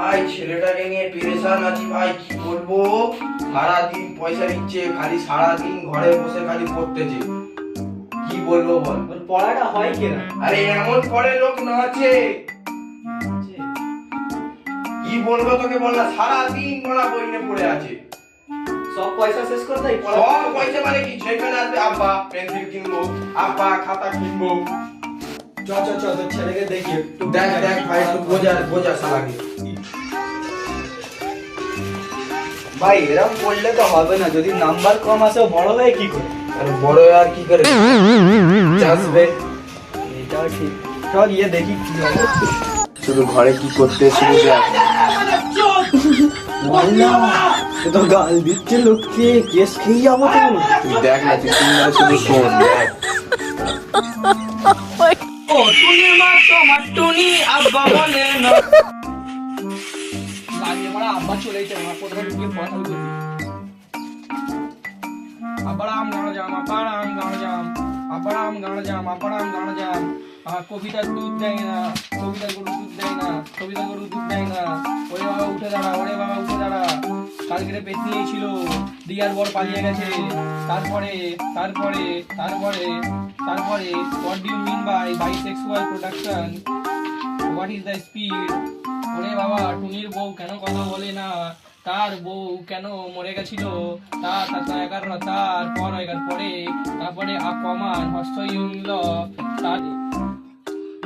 ভাই ছেলেটাকে নিয়ে পেরেশান আছি ভাই, কি বলবো। সারাদিন পয়সা নিচ্ছে, খালি সারাদিন ঘরে বসে খালি পড়তেছে। কি বলবো বল। ওর পড়াটা হয় কিনা? আরে এমন পড়ে লোক না আছে, কি বলবো তোকে বল না, সারাদিন পড়া বই নিয়ে পড়ে আছে। সব পয়সা শেষ করে দেয় পড়া। সব পয়সা মানে কি, যেখানে আসবে আব্বা পেন্সিল কিনবো, আব্বা খাতা কিনবো। চ চ চ তোর ছেলেকে দেখি একটু। দেখ দেখ ভাই, একটু বোঝা শালাকে। ভাই এরকম পড়লে তো হবে না, যদি নাম্বার কম আসে ও বড় হয়ে কি করে? আর বড় আর কি করে চাষবে। এটাও ঠিক, চল গিয়ে দেখি কি হয়। শুধু ঘরে কি করতে শুরু দেখ। এ তো গাল দিচ্ছে লোককে, কেস খেয়ে যাবো তো। তুই দেখ না, তুই শুনলে শুধু শোন দেখ। ও টুনি মা তোমার টুনি আব্বা বলে না লাগিয়ে মারা আব্বা চলে এসেছে। আমার প্রথমে ঢুকে পড়া চালু করছি। আব্বারাম গান জাম, আব্বারাম গান জাম, আব্বারাম গান জাম, আব্বারাম গান জাম। কবিতার দুধ দেয় না, কবিতার গরু দুধ দেয় না, কবিতার গরু দুধ দেয় না। ওরে বাবা উঠে দাঁড়া, ওরে বাবা উঠে দাঁড়া। কালকে পেট নিয়েছিল, দিয়ার বর পালিয়ে গেছে। তারপরে তারপরে তারপরে তারপরে what do you mean by bisexual production? What is the speed? ওরে বাবা টুনির বউ কেন কথা বলে না, তার বউ কেন মরে গেছিল, তারপরে আকমান হস্ত ইউল।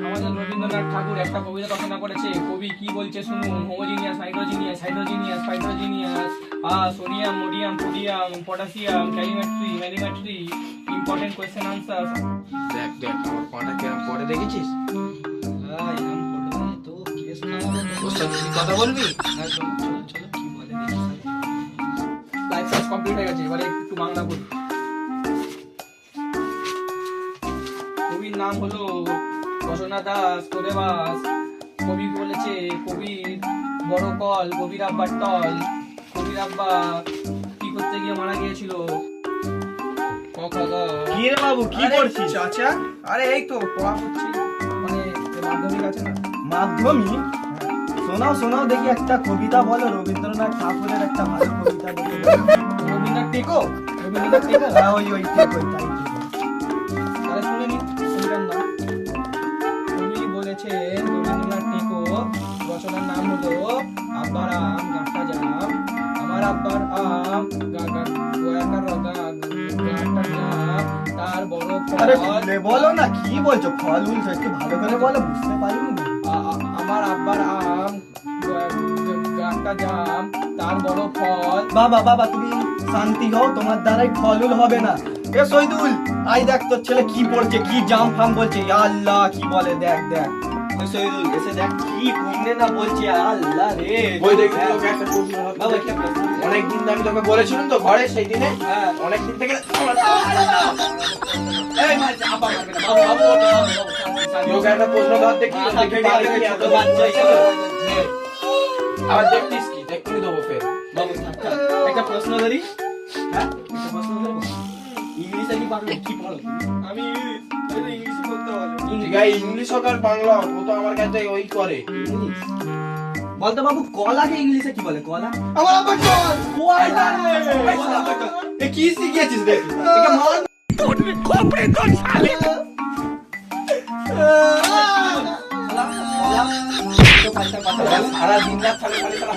আমাদের রবীন্দ্রনাথ ঠাকুর একটা কবিতা রচনা করেছে। কবি কি বলছে শুনুন। হোমোজিনিয়াস, হাইড্রোজিনিয়াস, হাইড্রোজিনিয়াস, ফাইড্রোজিনিয়াস, সোডিয়াম, মোডিয়াম, পোডিয়াম, পটাশিয়াম, ক্যালিমেট্রি, ম্যালিমেট্রি, ইম্পর্টেন্ট কোয়েশ্চেন আনসার। দেখ দেখ আমার পাটা কেমন পড়ে দেখেছিস। এরকম পড়লে তো কেস খাওয়া। ওর সাথে তুই কথা বলবি। চলো চলো কি বলে দেখি। লাইফ সাইন্স কমপ্লিট হয়ে গেছে, এবারে একটু বাংলা বলি। কবির নাম হলো রচনা দাস তোদেবাস। কবি বলেছে কবির বড় কল, কবির আব্বার টল। কবির আব্বা কি করতে গিয়ে মারা গিয়েছিল। কি রে বাবু কি করছিস? আচ্ছা, আরে এই তো পড়া হচ্ছে, মানে মাধ্যমিক আছে না। মাধ্যমিক? শোনাও শোনাও দেখি একটা কবিতা বলো, রবীন্দ্রনাথ ঠাকুরের একটা ভালো কবিতা বলো। রবীন্দ্রনাথ টেকো, রবীন্দ্রনাথ টেকো। হ্যাঁ ওই ঠিক ওই তাই ঠিক। তাহলে শুনে নিন কবিতার নাম। কবি বলেছেন রবীন্দ্রনাথ টেকো, রচনার নাম হলো আব্বার আম গাঁটটা জাম। আমার আব্বার আম গোয়াকার গাঁটটা জাম, তার বড় আরে ফল। খুলে বলো না, কি বলছো? ফল উলছো একটু ভালো করে বলো, বুঝতে পারিনি। আমার আব্বার আম গাঁটটা জাম, তার বড় ফল। বাবা বাবা তুমি শান্তি হও, তোমার দ্বারাই ফলুল হবে না। এ সৈদুল আই দেখ তোর ছেলে কি পড়ছে, কি জাম ফাম বলছে। ইয়া আল্লাহ কি বলে দেখ দেখ। ওই সৈদুল এসে দেখ কি কোনে না বলছে। আল্লাহ রে ওই দেখি তোকে একটা প্রশ্ন বাবা একটা প্রশ্ন। অনেকদিন আমি তোকে বলেছিলাম তো ঘরে সেই দিনে। হ্যাঁ অনেকদিন থেকে এই ভাই আব্বা মারবে না, বাবু বাবু তোকে একটা প্রশ্ন ধর দেখি মাথা দেখি ফেটে পারবি গেছে, কি ছোট এত বাচ্চা বাচ্চা হিসেবে। আবার দেখতিস কি দেখুনি দেবো ফের। বাবু থাক, থাক। একটা প্রশ্ন ধরি। হ্যাঁ একটা প্রশ্ন ধরবো। ইংলিশে কি পারবে, কি পড়ো তুমি? আমি ইংলিশে বলতে পারবো। ঠিক আছে, ইংলিশ হোক আর বাংলা হোক, ও তো আমার কাছে ওই করে। ইংলিশ বলতো বাবু। কলাকে ইংলিশে কি বলে? কলা? আমার আব্বার চল কলা এ কি শিখিয়েছিস দেখ। একে মার। সারা দিন রাত খালি খালি সারা